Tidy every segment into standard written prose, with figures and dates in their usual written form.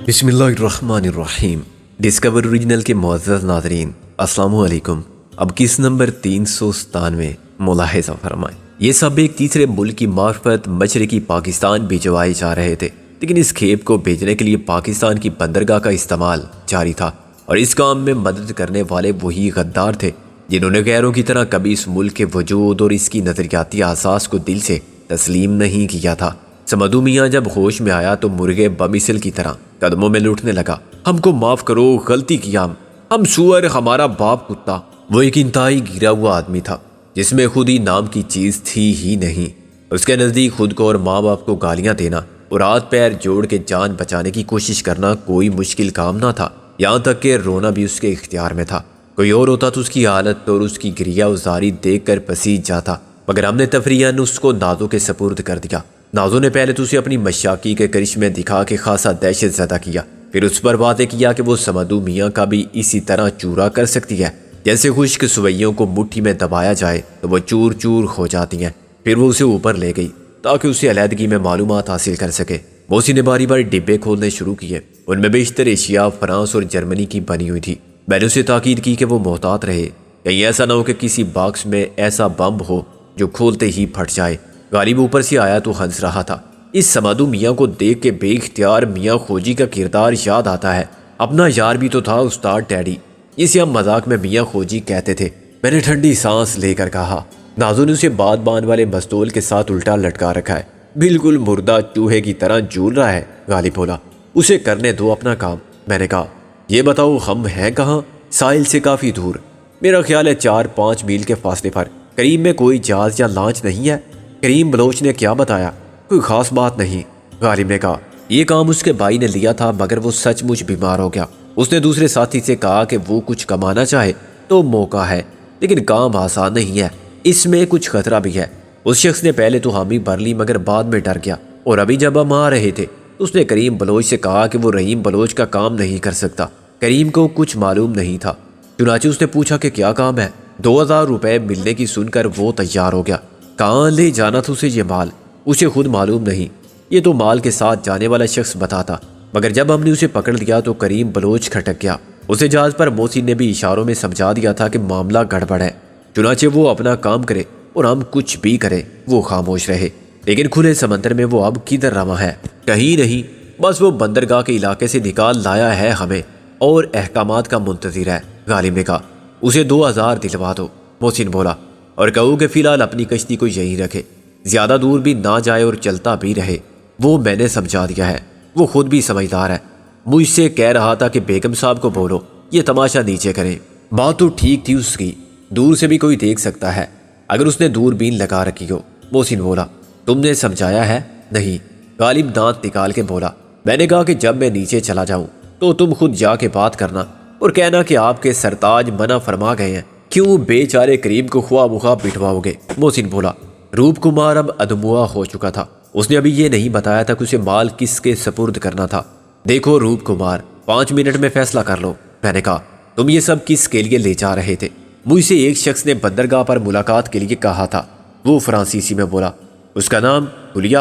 بسم اللہ الرحمن الرحیم۔ ڈسکور اوریجنل کے معزز ناظرین، السلام علیکم۔ اب کس نمبر 397 ملاحظہ فرمائیں۔ یہ سب ایک تیسرے ملک کی معرفت مشرقی پاکستان بھجوائے جا رہے تھے، لیکن اس کھیپ کو بھیجنے کے لیے پاکستان کی بندرگاہ کا استعمال جاری تھا، اور اس کام میں مدد کرنے والے وہی غدار تھے جنہوں نے غیروں کی طرح کبھی اس ملک کے وجود اور اس کی نظریاتی اساس کو دل سے تسلیم نہیں کیا تھا۔ سمدو میاں جب ہوش میں آیا تو مرغے بمثل کی طرح قدموں میں لوٹنے لگا۔ ہم کو معاف کرو، غلطی کیا، ہم سور، ہمارا باپ کتا۔ وہ ایک انتہائی گرا ہوا آدمی تھا جس میں خود ہی نام کی چیز تھی ہی نہیں۔ اس کے نزدیک خود کو اور ماں باپ کو گالیاں دینا اور ہاتھ پیر جوڑ کے جان بچانے کی کوشش کرنا کوئی مشکل کام نہ تھا، یہاں تک کہ رونا بھی اس کے اختیار میں تھا۔ کوئی اور ہوتا تو اس کی حالت اور اس کی گریہ ازاری دیکھ کر پسیج جاتا، مگر ہم نے تفریحاً اس کو نازو کے سپرد کر دیا۔ نازو نے پہلے تو اسے اپنی مشاقی کے کرشمے دکھا کے خاصا دہشت زدہ کیا، پھر اس پر واضح کیا کہ وہ سمدو میاں کا بھی اسی طرح چورا کر سکتی ہے، جیسے خشک سوئیوں کو مٹھی میں دبایا جائے تو وہ چور چور ہو جاتی ہیں۔ پھر وہ اسے اوپر لے گئی تاکہ اسے علیحدگی میں معلومات حاصل کر سکے۔ موسی نے باری باری ڈبے کھولنے شروع کیے، ان میں بیشتر ایشیا، فرانس اور جرمنی کی بنی ہوئی تھی۔ میں نے اسے تاکید کی کہ وہ محتاط رہے، کہیں ایسا نہ ہو کہ کسی باکس میں ایسا بم ہو جو کھولتے ہی پھٹ جائے۔ غالب اوپر سے آیا تو ہنس رہا تھا۔ اس سمادو میاں کو دیکھ کے بے اختیار میاں خوجی کا کردار یاد آتا ہے۔ اپنا یار بھی تو تھا استاد ٹیڈی، اسے ہم مذاق میں میاں خوجی کہتے تھے۔ میں نے ٹھنڈی سانس لے کر کہا۔ نازو نے اسے باد بان والے مستول کے ساتھ الٹا لٹکا رکھا ہے، بالکل مردہ چوہے کی طرح جھول رہا ہے۔ غالب بولا، اسے کرنے دو اپنا کام۔ میں نے کہا، یہ بتاؤ ہم ہیں کہاں؟ ساحل سے کافی دور، میرا خیال ہے 4-5 میل کے فاصلے پر۔ قریب میں کوئی جہاز یا لانچ نہیں ہے؟ کریم بلوچ نے کیا بتایا؟ کوئی خاص بات نہیں، غالب نے کہا۔ یہ کام اس کے بھائی نے لیا تھا، مگر وہ سچ مچ بیمار ہو گیا۔ اس نے دوسرے ساتھی سے کہا کہ وہ کچھ کمانا چاہے تو موقع ہے، لیکن کام آسان نہیں ہے، اس میں کچھ خطرہ بھی ہے۔ اس شخص نے پہلے تو حامی بھر لی، مگر بعد میں ڈر گیا، اور ابھی جب ہم آ رہے تھے تو اس نے کریم بلوچ سے کہا کہ وہ رحیم بلوچ کا کام نہیں کر سکتا۔ کریم کو کچھ معلوم نہیں تھا، چنانچہ اس نے پوچھا کہ کیا کام ہے۔ 2000 روپے ملنے کی سن کر وہ تیار ہو گیا۔ کہاں لے جانا تھا اسے یہ مال؟ اسے خود معلوم نہیں، یہ تو مال کے ساتھ جانے والا شخص بتاتا، مگر جب ہم نے اسے پکڑ لیا تو کریم بلوچ کھٹک گیا۔ اسے جہاز پر موسی نے بھی اشاروں میں سمجھا دیا تھا کہ معاملہ گڑبڑ ہے، چنانچہ وہ اپنا کام کرے اور ہم کچھ بھی کرے۔ وہ خاموش رہے، لیکن کھلے سمندر میں وہ اب کدھر رواں ہے؟ کہیں نہیں، بس وہ بندرگاہ کے علاقے سے نکال لایا ہے ہمیں، اور احکامات کا منتظر ہے۔ غالب نے کہا، اسے 2000 دلوا دو۔ محسن بولا، اور کہو کہ فی الحال اپنی کشتی کو یہی رکھے، زیادہ دور بھی نہ جائے اور چلتا بھی رہے۔ وہ میں نے سمجھا دیا ہے، وہ خود بھی سمجھدار ہے۔ مجھ سے کہہ رہا تھا کہ بیگم صاحب کو بولو یہ تماشا نیچے کریں۔ بات تو ٹھیک تھی اس کی، دور سے بھی کوئی دیکھ سکتا ہے اگر اس نے دوربین لگا رکھی ہو۔ محسن بولا، تم نے سمجھایا ہے؟ نہیں۔ غالب دانت نکال کے بولا، میں نے کہا کہ جب میں نیچے چلا جاؤں تو تم خود جا کے بات کرنا اور کہنا کہ آپ کے سرتاج منع فرما گئے ہیں، کیوں بے چارے کریم کو خواہ مخواہ بٹھواؤ گے؟ محسن بولا، روپ کمار اب ادموا ہو چکا تھا، اس نے ابھی یہ نہیں بتایا تھا کہ اسے مال کس کے سپرد کرنا تھا۔ دیکھو روپ کمار، 5 منٹ میں فیصلہ کر لو۔ میں نے کہا، تم یہ سب کس کے لیے لے جا رہے تھے؟ مجھ سے ایک شخص نے بندرگاہ پر ملاقات کے لیے کہا تھا، وہ فرانسیسی میں بولا۔ اس کا نام حلیہ؟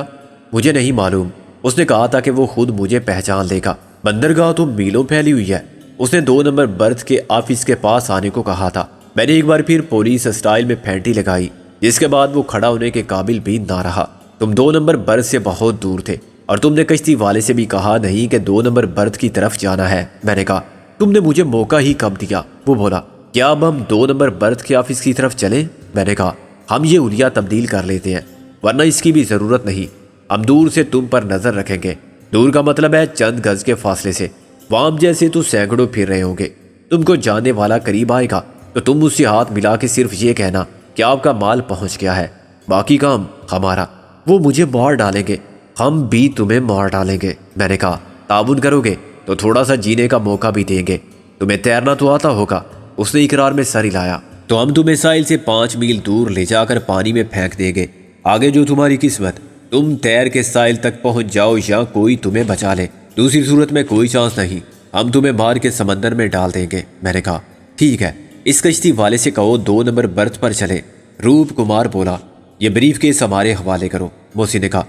مجھے نہیں معلوم، اس نے کہا تھا کہ وہ خود مجھے پہچان لے گا۔ بندرگاہ تو میلوں پھیلی ہوئی ہے، اس نے 2 نمبر برتھ کے آفس کے پاس آنے کو کہا تھا۔ میں نے ایک بار پھر پولیس اسٹائل میں پھینٹی لگائی، جس کے بعد وہ کھڑا ہونے کے قابل بھی نہ رہا۔ تم 2 نمبر برتھ سے بہت دور تھے، اور تم نے کشتی والے سے بھی کہا نہیں کہ 2 نمبر برتھ کی طرف جانا ہے۔ میں نے کہا، تم نے مجھے موقع ہی کم دیا۔ وہ بولا، کیا اب ہم 2 نمبر برتھ کے آفس کی طرف چلیں؟ میں نے کہا، ہم یہ حلیہ تبدیل کر لیتے ہیں، ورنہ اس کی بھی ضرورت نہیں۔ ہم دور سے تم پر نظر رکھیں گے، دور کا مطلب ہے چند گز کے فاصلے سے۔ وام جیسے تو سینکڑوں پھر رہے ہوں گے، تم کو جاننے والا قریب آئے گا تو تم اس سے ہاتھ ملا کے صرف یہ کہنا کہ آپ کا مال پہنچ گیا ہے، باقی کام ہمارا۔ وہ مجھے مار ڈالیں گے، ہم بھی تمہیں مار ڈالیں گے۔ میں نے کہا، تعاون کرو گے تو تھوڑا سا جینے کا موقع بھی دیں گے، تمہیں تیرنا تو آتا ہوگا۔ اس نے اقرار میں سر ہلایا۔ تو ہم تمہیں ساحل سے 5 میل دور لے جا کر پانی میں پھینک دیں گے، آگے جو تمہاری قسمت، تم تیر کے ساحل تک پہنچ جاؤ یا کوئی تمہیں بچا لے، دوسری صورت میں کوئی چانس نہیں، ہم تمہیں مار کے سمندر میں ڈال دیں گے۔ میں نے کہا، ٹھیک ہے، اس کشتی والے سے کہو 2 نمبر برتھ پر چلے۔ روپ کمار بولا، یہ بریف کیس ہمارے حوالے کرو۔ موسی نے کہا،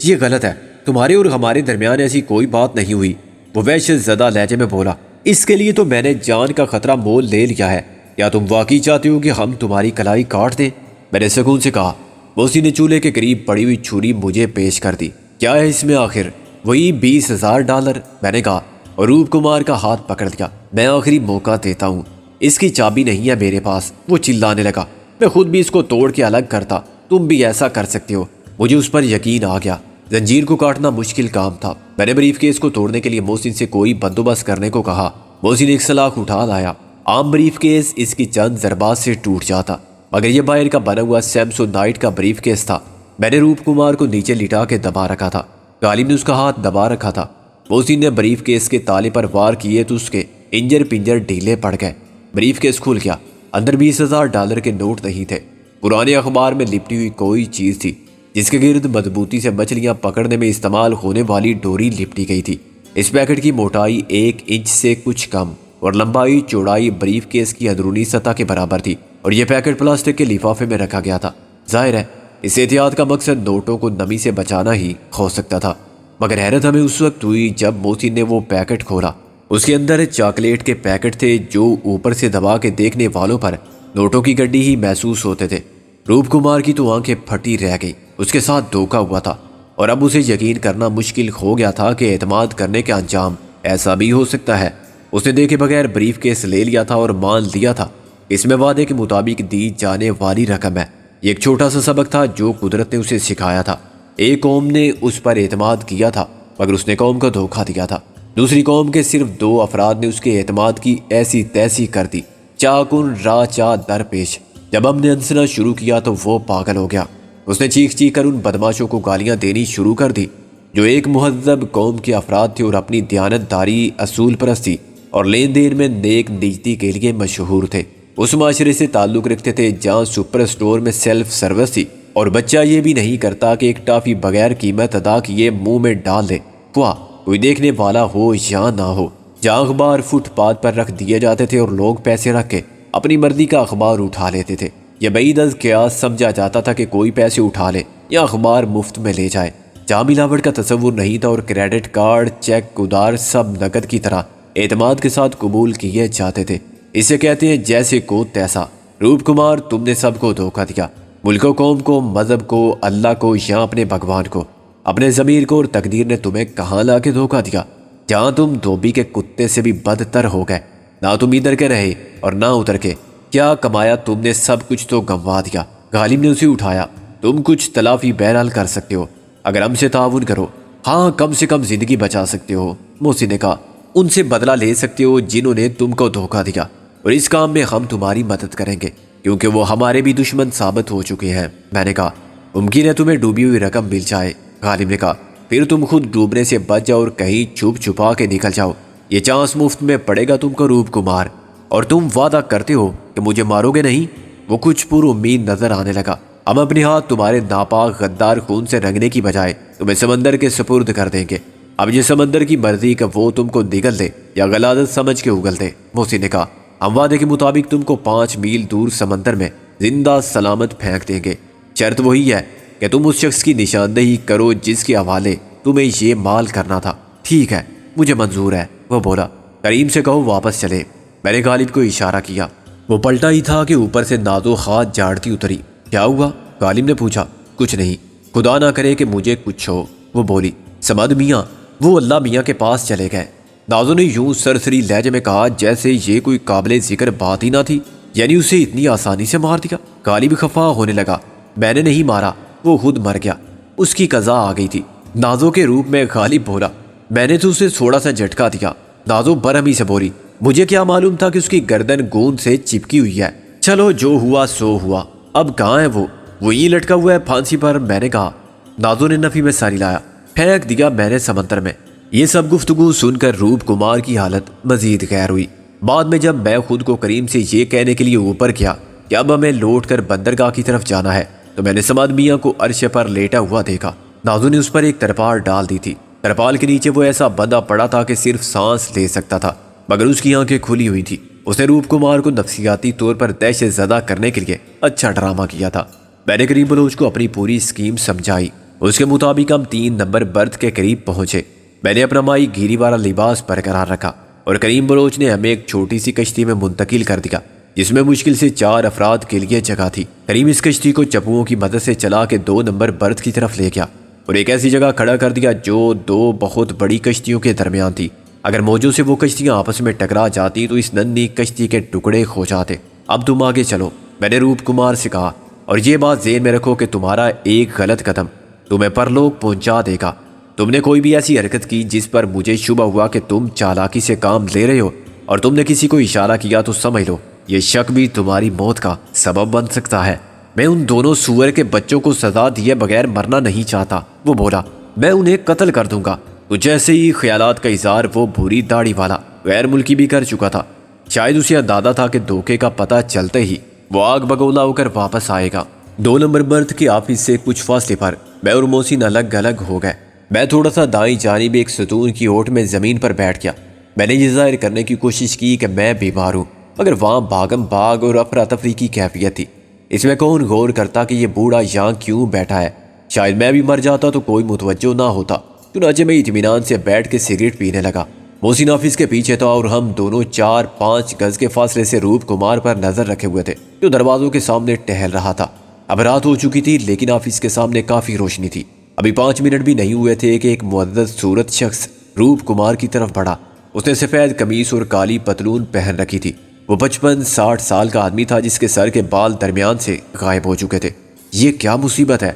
یہ غلط ہے، تمہارے اور ہمارے درمیان ایسی کوئی بات نہیں ہوئی، وہ وحشت زدہ لہجے میں بولا، اس کے لیے تو میں نے جان کا خطرہ مول لے لیا ہے، کیا تم واقعی چاہتے ہو کہ ہم تمہاری کلائی کاٹ دیں؟ میں نے سکون سے کہا۔ موسی نے چولہے کے قریب پڑی ہوئی چھری مجھے پیش کر دی۔ کیا ہے اس میں آخر؟ وہی $20,000، میں نے کہا اور روپ کمار کا ہاتھ پکڑ لیا۔ میں آخری موقع دیتا ہوں، اس کی چابی نہیں ہے میرے پاس۔ وہ چلانے لگا، میں خود بھی اس کو توڑ کے الگ کرتا، تم بھی ایسا کر سکتے ہو۔ مجھے اس پر یقین آ گیا، زنجیر کو کاٹنا مشکل کام تھا۔ میں نے بریف کیس کو توڑنے کے لیے محسن سے کوئی بندوبست کرنے کو کہا۔ محسن ایک سلاخ اٹھا لایا۔ عام بریف کیس اس کی چند ضربات سے ٹوٹ جاتا، مگر یہ باہر کا بنا ہوا سیمسو نائٹ کا بریف کیس تھا۔ میں نے روپ کمار کو نیچے لٹا کے دبا رکھا تھا، غالب نے اس کا ہاتھ دبا رکھا تھا۔ محسن نے بریف کیس کے تالے پر وار کیے تو اس کے انجر پنجر ڈھیلے پڑ گئے۔ بریف کیس کھل گیا، اندر $20,000 کے نوٹ نہیں تھے، پرانے اخبار میں لپٹی ہوئی کوئی چیز تھی جس کے گرد مضبوطی سے مچھلیاں پکڑنے میں استعمال ہونے والی ڈوری لپٹی گئی تھی۔ اس پیکٹ کی موٹائی 1 انچ سے کچھ کم اور لمبائی چوڑائی بریف کیس کی اندرونی سطح کے برابر تھی، اور یہ پیکٹ پلاسٹک کے لفافے میں رکھا گیا تھا۔ ظاہر ہے اس احتیاط کا مقصد نوٹوں کو نمی سے بچانا ہی ہو سکتا تھا، مگر حیرت ہمیں اس وقت ہوئی جب محسن نے وہ پیکٹ کھولا۔ اس کے اندر چاکلیٹ کے پیکٹ تھے جو اوپر سے دبا کے دیکھنے والوں پر نوٹوں کی گڈی ہی محسوس ہوتے تھے۔ روپ کمار کی تو آنکھیں پھٹی رہ گئی، اس کے ساتھ دھوکا ہوا تھا، اور اب اسے یقین کرنا مشکل ہو گیا تھا کہ اعتماد کرنے کا انجام ایسا بھی ہو سکتا ہے۔ اس نے دیکھے بغیر بریف کیس لے لیا تھا اور مان لیا تھا اس میں وعدے کے مطابق دی جانے والی رقم ہے۔ یہ ایک چھوٹا سا سبق تھا جو قدرت نے اسے سکھایا تھا۔ ایک قوم نے اس پر اعتماد کیا تھا مگر اس نے قوم کو دھوکا دیا تھا۔ دوسری قوم کے صرف 2 افراد نے اس کے اعتماد کی ایسی تیسی کر دی۔ چاکن راہ چا در پیش۔ جب ہم نے ہنسنا شروع کیا تو وہ پاگل ہو گیا۔ اس نے چیخ چیخ کر ان بدماشوں کو گالیاں دینی شروع کر دی جو ایک مہذب قوم کے افراد تھے اور اپنی دیانت داری، اصول پرستی اور لین دین میں نیک نیتی کے لیے مشہور تھے۔ اس معاشرے سے تعلق رکھتے تھے جہاں سپر سٹور میں سیلف سروس تھی اور بچہ یہ بھی نہیں کرتا کہ ایک ٹافی بغیر قیمت ادا کیے منہ میں ڈال دے، خواہ کوئی دیکھنے والا ہو یا نہ ہو۔ جہاں اخبار فٹ پاتھ پر رکھ دیے جاتے تھے اور لوگ پیسے رکھ کے اپنی مرضی کا اخبار اٹھا لیتے تھے۔ یہ بعید از قیاس سمجھا جاتا تھا کہ کوئی پیسے اٹھا لے یا اخبار مفت میں لے جائے۔ جہاں ملاوٹ کا تصور نہیں تھا اور کریڈٹ کارڈ، چیک، ادار سب نقد کی طرح اعتماد کے ساتھ قبول کیے جاتے تھے۔ اسے کہتے ہیں جیسے کو تیسا۔ روپ کمار، تم نے سب کو دھوکا دیا، ملک و قوم کو، مذہب کو، اللہ کو یا اپنے بھگوان کو، اپنے ضمیر کو، اور تقدیر نے تمہیں کہاں لا کے دھوکا دیا جہاں تم دھوبی کے کتے سے بھی بدتر ہو گئے۔ نہ تم ادھر کے رہے اور نہ ادھر کے، کیا کمایا تم نے؟ سب کچھ تو گنوا دیا۔ غالب نے اسے اٹھایا۔ تم کچھ تلافی بہرحال کر سکتے ہو اگر ہم سے تعاون کرو، ہاں کم سے کم زندگی بچا سکتے ہو۔ محسن نے کہا، ان سے بدلہ لے سکتے ہو جنہوں نے تم کو دھوکا دیا، اور اس کام میں ہم تمہاری مدد کریں گے کیونکہ وہ ہمارے بھی دشمن ثابت ہو چکے ہیں۔ میں نے کہا، ممکن ہے تمہیں ڈوبی ہوئی رقم مل جائے۔ غالب نے کہا، پھر تم خود ڈوبنے سے بچ جاؤ اور کہیں چھپ چھپا کے نکل جاؤ، یہ چانس مفت میں پڑے گا تم کو روپ کمار۔ اور تم وعدہ کرتے ہو کہ مجھے مارو گے نہیں؟ وہ کچھ پر امید نظر آنے لگا۔ ہم اپنے ہاتھ تمہارے ناپاک غدار خون سے رنگنے کی بجائے تمہیں سمندر کے سپرد کر دیں گے۔ اب یہ سمندر کی مرضی کہ وہ تم کو نگل دے یا غلاظت سمجھ کے اگل دے۔ محسن نے کہا، ہم وعدے کے مطابق تم کو 5 میل دور سمندر میں زندہ سلامت پھینک دیں گے۔ شرط وہی ہے کہ تم اس شخص کی نشاندہی کرو جس کے حوالے تمہیں یہ مال کرنا تھا۔ ٹھیک ہے، مجھے منظور ہے، وہ بولا۔ کریم سے کہو واپس چلے۔ میں نے غالب کو اشارہ کیا۔ وہ پلٹا ہی تھا کہ اوپر سے نازو ہاتھ جھاڑتی اتری۔ کیا ہوا؟ غالب نے پوچھا۔ کچھ نہیں، خدا نہ کرے کہ مجھے کچھ ہو، وہ بولی۔ سمد میاں، وہ اللہ میاں کے پاس چلے گئے۔ نازو نے یوں سرسری لہجے میں کہا جیسے یہ کوئی قابل ذکر بات ہی نہ تھی، یعنی اسے اتنی آسانی سے مار دیا۔ غالب خفا ہونے لگا۔ میں نے نہیں مارا، وہ خود مر گیا، اس کی قضا آ گئی تھی۔ نازو کے روپ میں غالب بولا، میں نے تو اسے تھوڑا سا جھٹکا دیا۔ نازو برہمی سے بولی، مجھے کیا معلوم تھا کہ اس کی گردن گوند سے چپکی ہوئی ہے۔ چلو جو ہوا سو ہوا، اب کہاں ہے وہ یہیں لٹکا ہوا ہے پھانسی پر، میں نے کہا۔ نازو نے نفی میں ساری لایا۔ پھینک دیا میں نے سمندر میں۔ یہ سب گفتگو سن کر روپ کمار کی حالت مزید غیر ہوئی۔ بعد میں جب میں خود کو کریم سے یہ کہنے کے لیے اوپر کیا کہ اب ہمیں لوٹ کر بندرگاہ کی طرف جانا ہے تو میں نے سماد میاں کو عرش پر لیٹا ہوا دیکھا۔ نازو نے اس پر ایک ترپال ڈال دی تھی۔ ترپال کے نیچے وہ ایسا بندہ پڑا تھا کہ صرف سانس لے سکتا تھا، مگر اس کی آنکھیں کھلی ہوئی تھی۔ اس نے روپ کمار کو نفسیاتی طور پر دہشت زدہ کرنے کے لیے اچھا ڈرامہ کیا تھا۔ میں نے کریم بلوچ کو اپنی پوری اسکیم سمجھائی۔ اس کے مطابق ہم 3 نمبر برتھ کے قریب پہنچے۔ میں نے اپنا مائی گیری والا لباس برقرار رکھا اور کریم بلوچ نے ہمیں ایک چھوٹی سی کشتی میں منتقل کر دیا جس میں مشکل سے 4 افراد کے لیے جگہ تھی۔ کریم اس کشتی کو چپوؤں کی مدد سے چلا کے 2 نمبر برتھ کی طرف لے گیا اور ایک ایسی جگہ کھڑا کر دیا جو 2 بہت بڑی کشتیوں کے درمیان تھی۔ اگر موجوں سے وہ کشتیاں آپس میں ٹکرا جاتی تو اس ننھی کشتی کے ٹکڑے ہو جاتے۔ اب تم آگے چلو، میں نے روپ کمار سے کہا، اور یہ بات ذہن میں رکھو کہ تمہارا ایک غلط قدم تمہیں پرلوک پہنچا دے گا۔ تم نے کوئی بھی ایسی حرکت کی جس پر مجھے شبہ ہوا کہ تم چالاکی سے کام لے رہے ہو اور تم نے کسی کو اشارہ کیا تو سمجھ لو یہ شک بھی تمہاری موت کا سبب بن سکتا ہے۔ میں ان دونوں سور کے بچوں کو سزا دیے بغیر مرنا نہیں چاہتا، وہ بولا، میں انہیں قتل کر دوں گا۔ تو جیسے ہی خیالات کا اظہار وہ بھوری داڑھی والا غیر ملکی بھی کر چکا تھا۔ شاید اسے اندازہ تھا کہ دھوکے کا پتہ چلتے ہی وہ آگ بگولا ہو کر واپس آئے گا۔ 2 نمبر برتھ کے آفس سے کچھ فاصلے پر میں اور محسن الگ الگ ہو گئے۔ میں تھوڑا سا دائیں جانب ایک ستون کی اوٹ میں زمین پر بیٹھ گیا۔ میں نے یہ ظاہر کرنے کی کوشش کی کہ میں بیمار ہوں، مگر وہاں بھاگم بھاگ اور افراتفری کی کیفیت تھی۔ اس میں کون غور کرتا کہ یہ بوڑھا یہاں کیوں بیٹھا ہے؟ شاید میں بھی مر جاتا تو کوئی متوجہ نہ ہوتا۔ چنانچہ میں اطمینان سے بیٹھ کے سگریٹ پینے لگا۔ محسن آفس کے پیچھے تھا اور ہم دونوں 4-5 گز کے فاصلے سے روپ کمار پر نظر رکھے ہوئے تھے جو دروازوں کے سامنے ٹہل رہا تھا۔ اب رات ہو چکی تھی لیکن آفس کے سامنے کافی روشنی تھی۔ ابھی 5 منٹ بھی نہیں ہوئے تھے کہ ایک معزز صورت شخص روپ کمار کی طرف بڑھا۔ اس نے سفید قمیص اور کالی پتلون پہن رکھی تھی۔ وہ 55-60 سال کا آدمی تھا جس کے سر کے بال درمیان سے غائب ہو چکے تھے۔ یہ کیا مصیبت ہے؟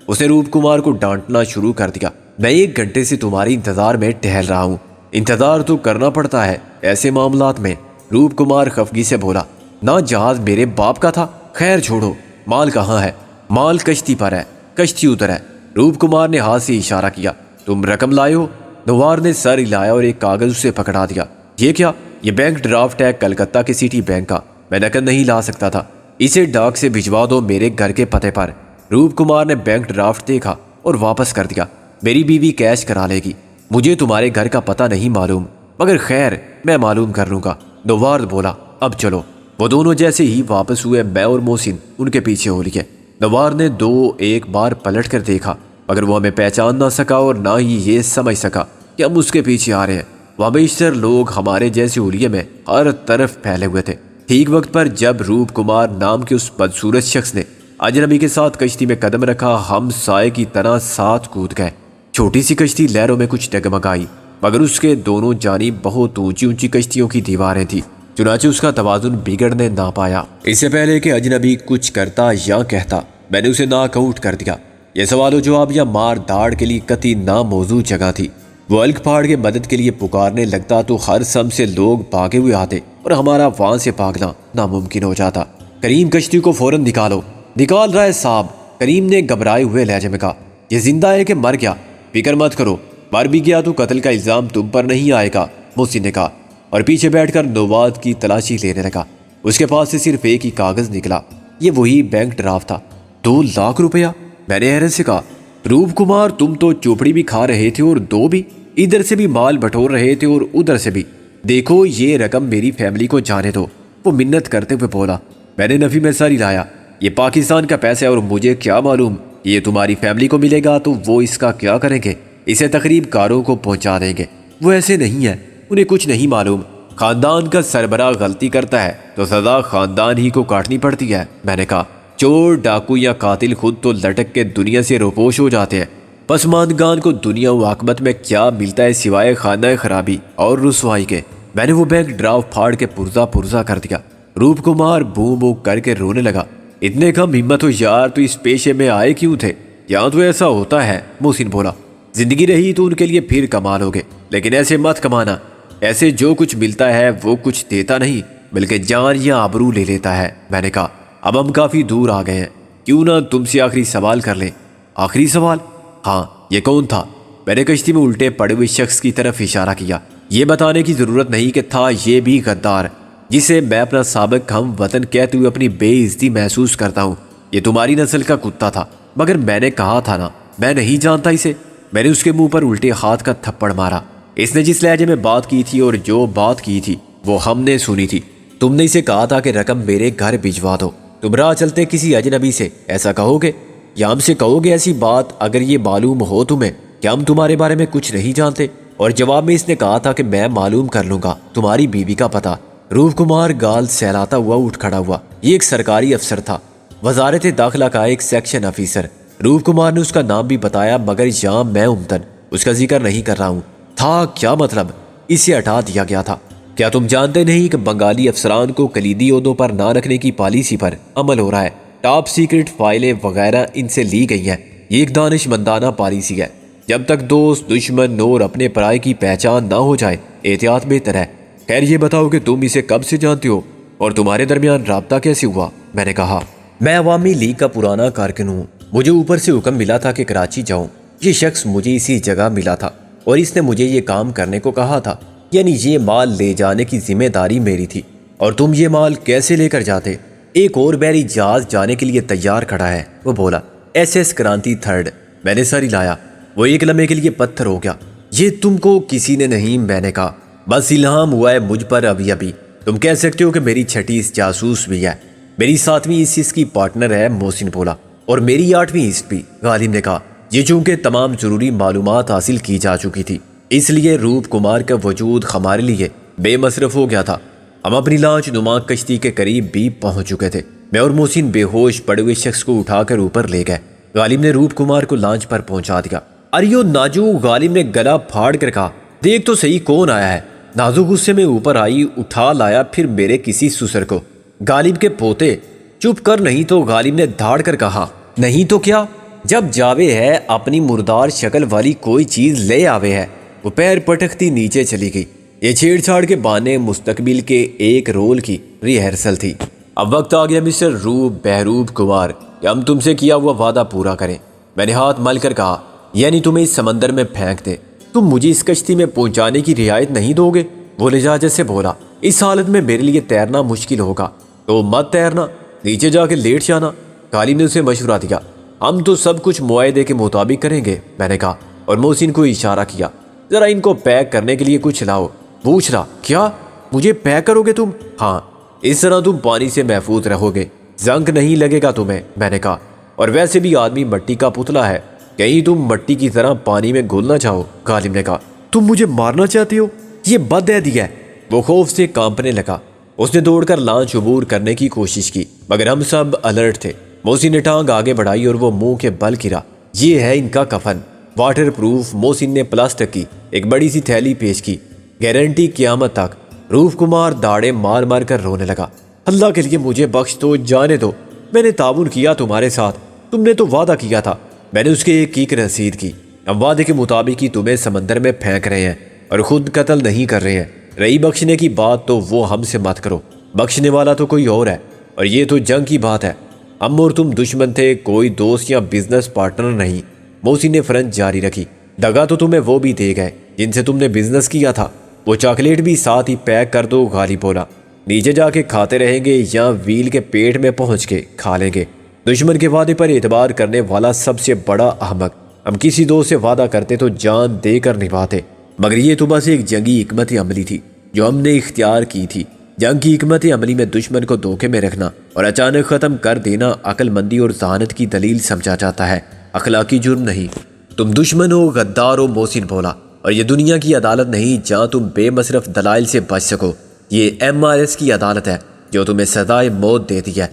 اس نے روپ کمار کو ڈانٹنا شروع کر دیا۔ میں 1 گھنٹے سے تمہاری انتظار میں ٹہل رہا ہوں۔ انتظار تو کرنا پڑتا ہے ایسے معاملات میں، روپ کمار خفگی سے بولا۔ نہ جہاز میرے باپ کا تھا، خیر چھوڑو، مال کہاں ہے؟ مال کشتی پر ہے، کشتی ادھر ہے۔ روپ کمار نے ہاتھ سے اشارہ کیا۔ تم رقم لائے ہو؟ نوار نے سر ہلایا اور ایک کاغذ اسے پکڑا دیا۔ یہ کیا؟ یہ بینک ڈرافٹ ہے کلکتہ کے سٹی بینک کا۔ میں نقد نہیں لا سکتا تھا، اسے ڈاک سے بھجوا دو میرے گھر کے پتے پر۔ روپ کمار نے بینک ڈرافٹ دیکھا اور واپس کر دیا۔ میری بیوی کیش کرا لے گی، مجھے تمہارے گھر کا پتہ نہیں معلوم، مگر خیر میں معلوم کر لوں گا، نوار بولا۔ اب چلو۔ وہ دونوں جیسے ہی واپس ہوئے میں اور محسن ان کے پیچھے ہو لیے۔ نوار نے 2-1 بار پلٹ کر دیکھا مگر وہ ہمیں پہچان نہ سکا اور نہ ہی یہ سمجھ سکا کہ ہم اس کے پیچھے آ رہے ہیں۔ وہاں بیشتر لوگ ہمارے جیسے ہولیے میں ہر طرف پھیلے ہوئے تھے۔ ٹھیک وقت پر جب روپ کمار نام کے اس بدصورت شخص نے اجنبی کے ساتھ کشتی میں قدم رکھا، ہم سائے کی طرح ساتھ کود گئے۔ چھوٹی سی کشتی لہروں میں کچھ ڈگمگائی مگر اس کے دونوں جانب بہت اونچی اونچی کشتیوں کی دیواریں تھیں، چنانچہ اس کا توازن بگڑنے نہ پایا۔ اس سے پہلے کہ اجنبی کچھ کرتا یا کہتا میں نے اسے ناک آؤٹ کر دیا۔ یہ سوال و جواب یا مار داڑ کے لیے قطعی ناموزوں جگہ تھی۔ وہ الگ پھاڑ کے مدد کے لیے پکارنے لگتا تو ہر سم سے لوگ بھاگے ہوئے آتے اور ہمارا وہاں سے بھاگنا ناممکن ہو جاتا۔ کریم کشتی کو فوراً نکالو۔ نکال رہا ہے صاحب، کریم نے گھبرائے ہوئے لہجے میں کہا۔ یہ زندہ ہے کہ مر گیا؟ فکر مت کرو، مر بھی گیا تو قتل کا الزام تم پر نہیں آئے گا، محسن نے کہا اور پیچھے بیٹھ کر نواد کی تلاشی لینے لگا۔ اس کے پاس سے صرف ایک ہی کاغذ نکلا، یہ وہی بینک ڈرافٹ تھا۔ 2 لاکھ روپیہ؟ میں نے حیرت سے کہا۔ روپ کمار تم تو چوپڑی بھی کھا رہے تھے اور 2 بھی، ادھر سے بھی مال بٹور رہے تھے اور ادھر سے بھی۔ دیکھو یہ رقم میری فیملی کو جانے دو، وہ منت کرتے ہوئے بولا۔ میں نے نفی میں سر ہلایا۔ یہ پاکستان کا پیسہ ہے اور مجھے کیا معلوم یہ تمہاری فیملی کو ملے گا تو وہ اس کا کیا کریں گے؟ اسے تقریب کاروں کو پہنچا دیں گے۔ وہ ایسے نہیں ہے، انہیں کچھ نہیں معلوم۔ خاندان کا سربراہ غلطی کرتا ہے تو سزا خاندان ہی کو کاٹنی پڑتی ہے، میں نے کہا۔ چور، ڈاکو یا قاتل خود تو لٹک کے دنیا سے روپوش ہو جاتے ہیں، پسماندگان کو دنیا و عاقبت میں کیا ملتا ہے سوائے خانہ خرابی اور رسوائی کے؟ میں نے وہ بینک ڈرافٹ پھاڑ کے پرزا کر دیا۔ روپ کمار بو بو کر کے رونے لگا۔ اتنے کم ہمت ہو یار، تو اس پیشے میں آئے کیوں تھے؟ یہاں تو ایسا ہوتا ہے، محسن بولا۔ زندگی رہی تو ان کے لیے پھر کمال ہوگے، لیکن ایسے مت کمانا۔ ایسے جو کچھ ملتا ہے وہ کچھ دیتا نہیں بلکہ جان یا آبرو لے لیتا ہے، میں نے کہا۔ اب ہم کافی دور آ گئے ہیں، کیوں نہ تم سے آخری سوال کر لیں؟ آخری سوال؟ ہاں، یہ کون تھا؟ میں نے کشتی میں الٹے پڑے ہوئے شخص کی طرف اشارہ کیا۔ یہ بتانے کی ضرورت نہیں کہ تھا یہ بھی غدار جسے میں اپنا سابق ہم وطن کہتے ہوئے اپنی بے عزتی محسوس کرتا ہوں۔ یہ تمہاری نسل کا کتا تھا، مگر میں نے کہا تھا نا میں نہیں جانتا اسے۔ میں نے اس کے منہ پر الٹے ہاتھ کا تھپڑ مارا۔ اس نے جس لہجے میں بات کی تھی اور جو بات کی تھی وہ ہم نے سنی تھی۔ تم نے اسے کہا تھا کہ رقم میرے گھر بھجوا دو۔ تم راہ چلتے کسی اجنبی سے ایسا کہو گے یا ہم سے کہو گے ایسی بات اگر یہ معلوم ہو تمہیں کہ ہم تمہارے بارے میں کچھ نہیں جانتے؟ اور جواب میں اس نے کہا تھا کہ میں معلوم کر لوں گا تمہاری بیوی کا پتہ۔ روپ کمار گال سہلاتا ہوا اٹھ کھڑا ہوا۔ یہ ایک سرکاری افسر تھا، وزارت داخلہ کا ایک سیکشن آفیسر۔ روپ کمار نے اس کا نام بھی بتایا، مگر یہاں میں عمدن اس کا ذکر نہیں کر رہا ہوں۔ تھا کیا مطلب؟ اسے ہٹا دیا گیا تھا۔ کیا تم جانتے نہیں کہ بنگالی افسران کو کلیدی عہدوں پر نہ رکھنے کی پالیسی پر عمل ہو رہا ہے؟ ٹاپ سیکرٹ فائلیں وغیرہ ان سے لی گئی ہیں۔ یہ ایک دانش مندانہ پالیسی ہے۔ جب تک دوست، دشمن اور اپنے پرائے کی پہچان نہ ہو جائے، احتیاط بہتر ہے۔ خیر یہ بتاؤ کہ تم اسے کب سے جانتے ہو اور تمہارے درمیان رابطہ کیسے ہوا؟ میں نے کہا، میں عوامی لیگ کا پرانا کارکن ہوں۔ مجھے اوپر سے حکم ملا تھا کہ کراچی جاؤں۔ یہ شخص مجھے اسی جگہ ملا تھا اور اس نے مجھے یہ کام کرنے کو کہا تھا، یعنی یہ مال لے جانے کی ذمہ داری میری تھی۔ اور تم یہ مال کیسے لے کر جاتے؟ ایک اور بحری جہاز جانے کے لیے تیار کھڑا ہے، وہ بولا، ایس ایس کرانتی تھرڈ۔ میں نے سر ہلایا۔ وہ ایک لمحے کے لیے پتھر ہو گیا۔ یہ تم کو کسی نے نہیں، میں نے کہا، بس الہام ہوا ہے مجھ پر ابھی ابھی۔ تم کہہ سکتے ہو کہ میری چھٹی جاسوس بھی ہے۔ میری 7ویں اس کی پارٹنر ہے، محسن بولا، اور میری 8ویں اس بھی، غالب نے کہا۔ یہ چونکہ تمام ضروری معلومات حاصل کی جا چکی تھی، اس لیے روپ کمار کا وجود ہمارے لیے بے مصرف ہو گیا تھا۔ ہم اپنی لانچ نما کشتی کے قریب بھی پہنچ چکے تھے۔ میں اور محسن بے ہوش پڑے ہوئے شخص کو اٹھا کر اوپر لے گئے۔ غالب نے روپ کمار کو لانچ پر پہنچا دیا۔ اریو ناجو، غالب نے گلا پھاڑ کر کہا، دیکھ تو صحیح کون آیا ہے۔ نازو غصے میں اوپر آئی، اٹھا لایا پھر میرے کسی سسر کو، غالب کے پوتے۔ چپ کر، نہیں تو، غالب نے دھاڑ کر کہا۔ نہیں تو کیا؟ جب جاوے ہے اپنی مردار شکل والی کوئی چیز لے آوے ہے۔ وہ پیر پٹکتی نیچے چلی گئی۔ یہ چھیڑ چھاڑ کے بہانے مستقبل کے ایک رول کی ریہرسل تھی۔ اب وقت آ گیا مسٹر روپ بہروپ کمار کہ ہم تم سے کیا ہوا وعدہ پورا کریں۔ میں نے ہاتھ مل کر کہا، یعنی تمہیں اس سمندر میں پھینک دے؟ تم مجھے اس کشتی میں پہنچانے کی رعایت نہیں دو گے؟ وہ لجاجت سے بولا، اس حالت میں میرے لیے تیرنا مشکل ہوگا۔ تو مت تیرنا، نیچے جا کے لیٹ جانا۔ غالب نے اسے مشورہ دیا۔ ہم تو سب کچھ معاہدے کے مطابق کریں گے، میں نے کہا، اور محسن کو اشارہ کیا، ذرا ان کو پیک کرنے کے لیے کچھ لاؤ۔ پوچھ رہا، کیا مجھے پیک کرو گے تم؟ ہاں، اس طرح تم پانی سے محفوظ رہو گے، زنگ نہیں لگے گا تمہیں، میں نے کہا، اور ویسے بھی آدمی مٹی کا پتلا ہے، کہیں تم مٹی کی طرح پانی میں گھل نہ جاؤ۔ غالب نے کہا، تم مجھے مارنا چاہتے ہو؟ یہ بد عہدی ہے۔ وہ خوف سے کانپنے لگا۔ اس نے دوڑ کر لانچ عبور کرنے کی کوشش کی، مگر ہم سب الرٹ تھے۔ محسن نے ٹانگ آگے بڑھائی اور وہ منہ کے بل گرا۔ یہ ہے ان کا کفن، واٹر پروف۔ محسن نے پلاسٹک کی ایک بڑی سی تھیلی پیش کی، گارنٹی قیامت تک۔ روپ کمار داڑے مار مار کر رونے لگا۔ اللہ کے لیے مجھے بخش دو، جانے دو، میں نے تعاون کیا تمہارے ساتھ، تم نے تو وعدہ کیا تھا۔ میں نے اس کے ایک رسید کی۔ ہم وعدے کے مطابق ہی تمہیں سمندر میں پھینک رہے ہیں اور خود قتل نہیں کر رہے ہیں۔ رہی بخشنے کی بات تو وہ ہم سے مت کرو، بخشنے والا تو کوئی اور ہے، اور یہ تو جنگ کی بات ہے۔ ہم اور تم دشمن تھے، کوئی دوست یا بزنس پارٹنر نہیں۔ محسن نے فرنچ جاری رکھی، دگا تو تمہیں وہ بھی دے گئے جن سے تم نے بزنس کیا تھا۔ وہ چاکلیٹ بھی ساتھ ہی پیک کر دو، غالب بولا۔ نیچے جا کے کھاتے رہیں گے یا ویل کے پیٹ میں پہنچ کے کھا لیں گے۔ دشمن کے وعدے پر اعتبار کرنے والا سب سے بڑا احمق۔ ہم کسی دوست سے وعدہ کرتے تو جان دے کر نبھاتے، مگر یہ تو بس ایک جنگی حکمت عملی تھی جو ہم نے اختیار کی تھی۔ جنگ کی حکمت عملی میں دشمن کو دھوکے میں رکھنا اور اچانک ختم کر دینا عقل مندی اور ذہانت کی دلیل سمجھا جاتا ہے، اخلاقی جرم نہیں۔ تم دشمن ہو، غدار ہو، محسن بولا، اور یہ دنیا کی عدالت نہیں جہاں تم بے مصرف دلائل سے بچ سکو۔ یہ MRS کی عدالت ہے جو تمہیں سزائے موت دیتی ہے۔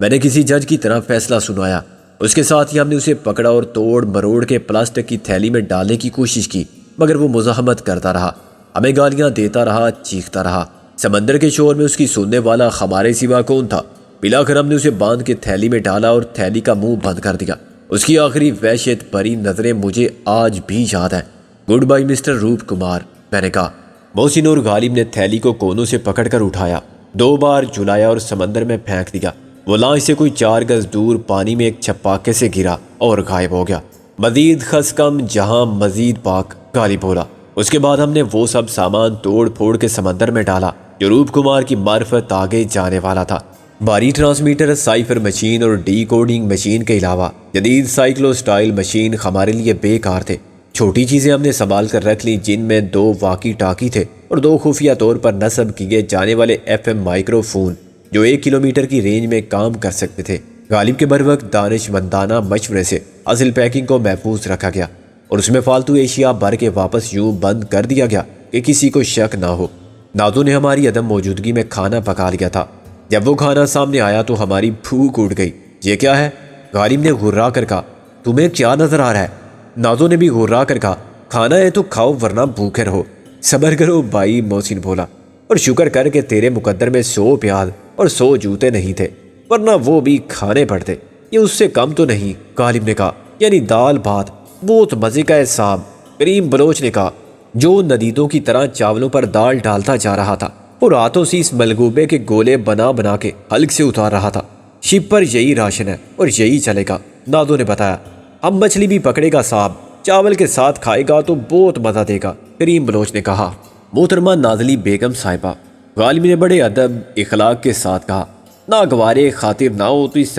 میں نے کسی جج کی طرح فیصلہ سنوایا۔ اس کے ساتھ ہی ہم نے اسے پکڑا اور توڑ مروڑ کے پلاسٹک کی تھیلی میں ڈالنے کی کوشش کی، مگر وہ مزاحمت کرتا رہا، ہمیں گالیاں دیتا رہا، چیختا رہا۔ سمندر کے شور میں اس کی سننے والا ہمارے سوا کون تھا؟ پلا کر ہم نے اسے باندھ کے تھیلی میں ڈالا اور تھیلی کا منہ بند کر دیا۔ اس کی آخری وحشت بھری نظریں مجھے آج بھی یاد ہیں۔ گڈ بائی مسٹر روپ کمار، میں نے کہا۔ محسن اور غالب نے تھیلی کو کونوں سے پکڑ کر اٹھایا، 2 بار جھلایا اور سمندر میں پھینک دیا۔ وہ لانچ سے کوئی 4 گز دور پانی میں ایک چھپاکے سے گرا اور غائب ہو گیا۔ مزید خس کم جہاں مزید پاک، غالب بولا۔ اس کے بعد ہم نے وہ سب سامان توڑ پھوڑ کے سمندر میں ڈالا جو روپ کمار کی معرفت آگے جانے والا تھا۔ بھاری ٹرانسمیٹر، سائفر مشین اور ڈی کوڈنگ مشین کے علاوہ جدید سائیکلو سٹائل مشین ہمارے لیے بیکار تھے۔ چھوٹی چیزیں ہم نے سنبھال کر رکھ لی، جن میں 2 واقی ٹاکی تھے اور 2 خفیہ طور پر نصب کیے جانے والے FM مائکرو فون جو 1 کلومیٹر کی رینج میں کام کر سکتے تھے۔ غالب کے بروقت دانش مندانہ مشورے سے اصل پیکنگ کو محفوظ رکھا گیا۔ اور اس میں فالتو اشیاء بھر کے واپس یوں بند کر دیا گیا کہ کسی کو شک نہ ہو۔ نازو نے ہماری عدم موجودگی میں کھانا پکا لیا تھا۔ جب وہ کھانا سامنے آیا تو ہماری بھوک اٹھ گئی۔ یہ کیا ہے؟ غالب نے غرا کر کہا۔ تمہیں کیا نظر آ رہا ہے؟ نازو نے بھی غرا کر کہا۔ کھانا ہے تو کھاؤ ورنہ بھوکے رہو۔ صبر کرو بھائی، محسن بولا، اور شکر کر کے تیرے مقدر میں 100 پیاز اور 100 جوتے نہیں تھے، ورنہ وہ بھی کھانے پڑتے۔ یہ اس سے کم تو نہیں، غالب نے کہا۔ یعنی دال بھات بہت مزے کا ہے صاحب، کریم بلوچ نے کہا، جو ندیدوں کی طرح چاولوں پر دال ڈالتا جا رہا تھا اور راتوں سے اس ملگوبے کے گولے بنا بنا کے حلق سے اتار رہا تھا۔ شپ پر یہی راشن ہے اور یہی چلے گا، نازو نے بتایا۔ ہم مچھلی بھی پکڑے گا صاحب، چاول کے ساتھ کھائے گا تو بہت مزہ دے گا، کریم بلوچ نے کہا۔ محترمہ نازلی بیگم صاحبہ، غالب نے بڑے ادب اخلاق کے ساتھ کہا، ناگوارے خاطر نہ ہو تو اس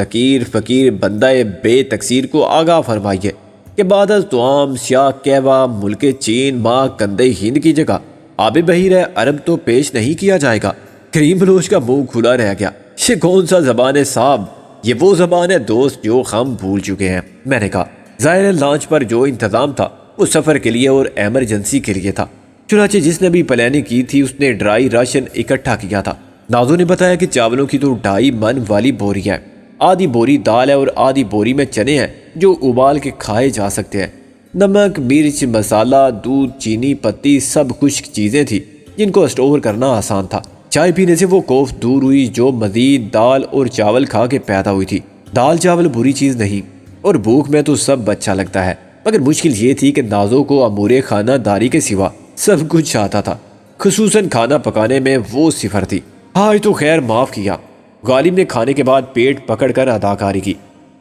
فقیر بندہ بے تقصیر کو آگاہ فرمائیے کہ بعد از توام سیاہ کہوا ملک چین ماں کندے ہند کی جگہ آب بحیر عرب تو پیش نہیں کیا جائے گا۔ کریم بلوچ کا منہ کھلا رہ گیا۔ یہ کون سا زبان ہے صاحب؟ یہ وہ زبان ہے دوست جو ہم بھول چکے ہیں، میں نے کہا۔ ظاہر ہے لانچ پر جو انتظام تھا وہ سفر کے لیے اور ایمرجنسی کے لیے تھا، چنانچہ جس نے بھی پلاننگ کی تھی اس نے ڈرائی راشن اکٹھا کیا تھا۔ نازو نے بتایا کہ چاولوں کی تو 2.5 من والی بوری ہے، آدھی بوری دال ہے اور آدھی بوری میں چنے ہیں جو ابال کے کھائے جا سکتے ہیں۔ نمک، مرچ، مسالہ، دودھ، چینی، پتی سب خشک چیزیں تھیں جن کو اسٹور کرنا آسان تھا۔ چائے پینے سے وہ کوف دور ہوئی جو مزید دال اور چاول کھا کے پیدا ہوئی تھی۔ دال چاول بری چیز نہیں اور بھوک میں تو سب اچھا لگتا ہے، مگر مشکل یہ تھی کہ نازو کو امور خانہ داری کے سوا سب کچھ آتا تھا، خصوصاً کھانا پکانے میں وہ صفر تھی۔ آج تو خیر معاف کیا۔ غالب نے کھانے کے بعد پیٹ پکڑ کر اداکاری کی،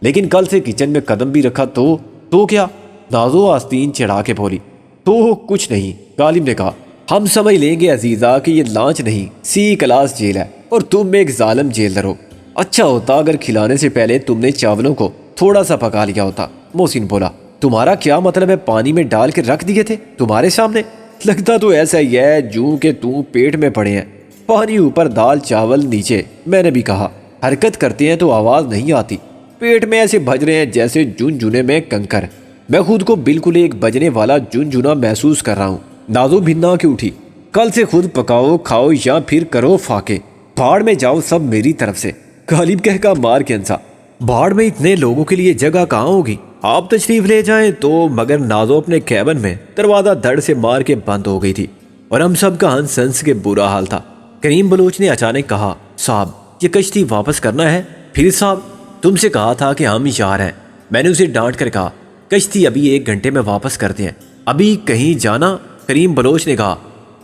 لیکن کل سے کچن میں قدم بھی رکھا تو کیا؟ نازو آستین چڑھا کے بولی۔ تو کچھ نہیں، غالب نے کہا، ہم سمجھ لیں گے عزیزہ کہ یہ لانچ نہیں سی کلاس جیل ہے اور تم ایک ظالم جیلر ہو۔ اچھا ہوتا اگر کھلانے سے پہلے تم نے چاولوں کو تھوڑا سا پکا لیا ہوتا، محسن بولا۔ تمہارا کیا مطلب ہے پانی میں ڈال کے رکھ دیے تھے تمہارے سامنے؟ لگتا تو ایسا ہی ہے جو کہ تم پیٹ میں پڑے ہیں، پانی اوپر دال چاول نیچے، میں نے بھی کہا۔ حرکت کرتے ہیں تو آواز نہیں آتی، پیٹ میں ایسے بج رہے ہیں جیسے جنے میں کنکر۔ میں خود کو بالکل ایک بجنے والا جنا محسوس کر رہا ہوں۔ نازو بھنا کی اٹھی۔ کل سے خود پکاؤ کھاؤ یا پھر کرو فاقے، بھاڑ میں جاؤ سب میری طرف سے، غالب کہہ کا مار کے انسا۔ بھاڑ میں اتنے لوگوں کے لیے جگہ کہاں ہوگی؟ آپ تشریف لے جائیں تو۔ مگر نازو اپنے کیبن میں دروازہ دھڑ سے مار کے بند ہو گئی تھی اور ہم سب کا ہنس ہنس کے برا حال تھا۔ کریم بلوچ نے اچانک کہا، صاحب یہ کشتی واپس کرنا ہے؟ پھر صاحب تم سے کہا تھا کہ ہم یار ہیں۔ میں نے اسے ڈانٹ کر کہا، کشتی ابھی 1 گھنٹے میں واپس کرتے ہیں۔ ابھی کہیں جانا؟ کریم بلوچ نے کہا،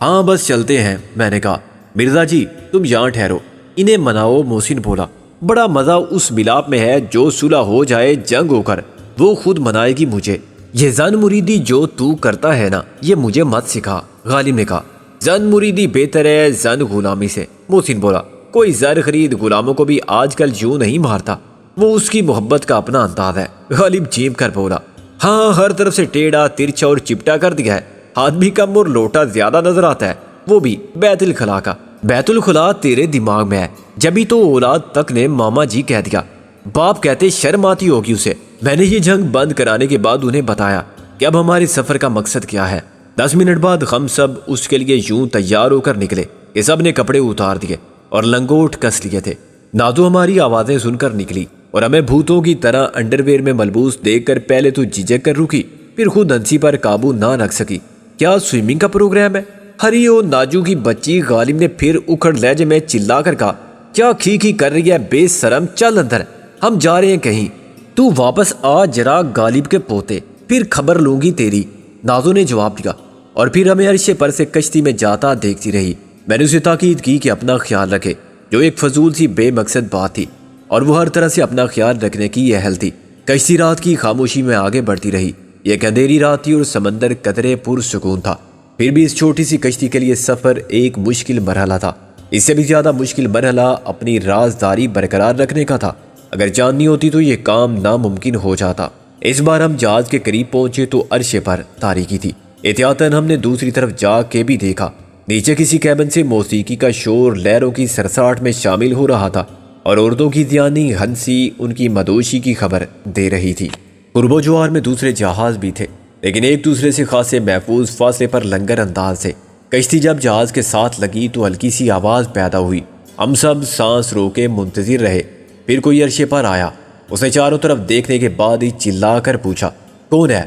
ہاں بس چلتے ہیں۔ میں نے کہا، مرزا جی تم یہاں ٹھہرو، انہیں مناؤ، محسن بولا۔ بڑا مزہ اس ملاپ میں ہے، جو صلح ہو جائے جنگ ہو کر وہ خود منائے گی مجھے۔ یہ زن مریدی جو تو کرتا ہے نا، یہ مجھے مت سکھا، غالب نے کہا۔ زن مریدی بہتر ہے زن غلامی سے، محسن بولا۔ کوئی زر خرید غلاموں کو بھی آج کل یوں نہیں مارتا، وہ اس کی محبت کا اپنا انداز ہے، غالب چیم کر بولا۔ ہاں ہر طرف سے ٹیڑھا ترچھا اور چپٹا کر دیا ہے، آدمی کم اور لوٹا زیادہ نظر آتا ہے، وہ بھی بیت الخلا کا۔ بیت الخلا تیرے دماغ میں ہے، جبھی تو اولاد تک نے ماما جی کہہ دیا، باپ کہتے شرم آتی ہوگی اسے۔ میں نے یہ جنگ بند کرانے کے بعد انہیں بتایا کہ اب ہمارے سفر کا مقصد کیا ہے۔ 10 منٹ بعد ہم سب اس کے لیے یوں تیار ہو کر نکلے کہ سب نے کپڑے اتار دیے اور لنگوٹ کس لیے تھے۔ نازو ہماری آوازیں سن کر نکلی اور ہمیں بھوتوں کی طرح انڈرویئر میں ملبوس دیکھ کر پہلے تو جھجک کر رکی، پھر خود ہنسی پر قابو نہ رکھ سکی۔ کیا سوئمنگ کا پروگرام ہے؟ ہری او ناجو کی بچی، غالب نے پھر اکھڑ لہجے میں چلا کر کہا، کیا کھی کر رہی ہے بے شرم، چل اندر، ہم جا رہے ہیں کہیں، تو واپس آ جرا غالب کے پوتے، پھر خبر لوں گی تیری، نازو نے جواب دیا اور پھر ہمیں عرشے پر سے کشتی میں جاتا دیکھتی رہی۔ میں نے اسے تاکید کی کہ اپنا خیال رکھے، جو ایک فضول سی بے مقصد بات تھی اور وہ ہر طرح سے اپنا خیال رکھنے کی اہل تھی۔ کشتی رات کی خاموشی میں آگے بڑھتی رہی۔ یہ ایک اندھیری رات تھی اور سمندر قطرے پرسکون تھا، پھر بھی اس چھوٹی سی کشتی کے لیے سفر ایک مشکل مرحلہ تھا۔ اس سے بھی زیادہ مشکل مرحلہ اپنی رازداری برقرار رکھنے کا تھا۔ اگر چاندنی ہوتی تو یہ کام ناممکن ہو جاتا۔ اس بار ہم جہاز کے قریب پہنچے تو عرشے پر تاریکی تھی۔ احتیاطاً ہم نے دوسری طرف جا کے بھی دیکھا، نیچے کسی کیبن سے موسیقی کا شور لہروں کی سرسراہٹ میں شامل ہو رہا تھا اور عورتوں کی ذیانی ہنسی ان کی مدوشی کی خبر دے رہی تھی۔ قرب و جوار میں دوسرے جہاز بھی تھے، لیکن ایک دوسرے سے خاصے محفوظ فاصلے پر لنگر انداز سے کشتی جب جہاز کے ساتھ لگی تو ہلکی سی آواز پیدا ہوئی۔ ہم سب سانس روکے منتظر رہے۔ پھر کوئی عرشے پر آیا۔ اس نے چاروں طرف دیکھنے کے بعد ہی چلا کر پوچھا، کون ہے؟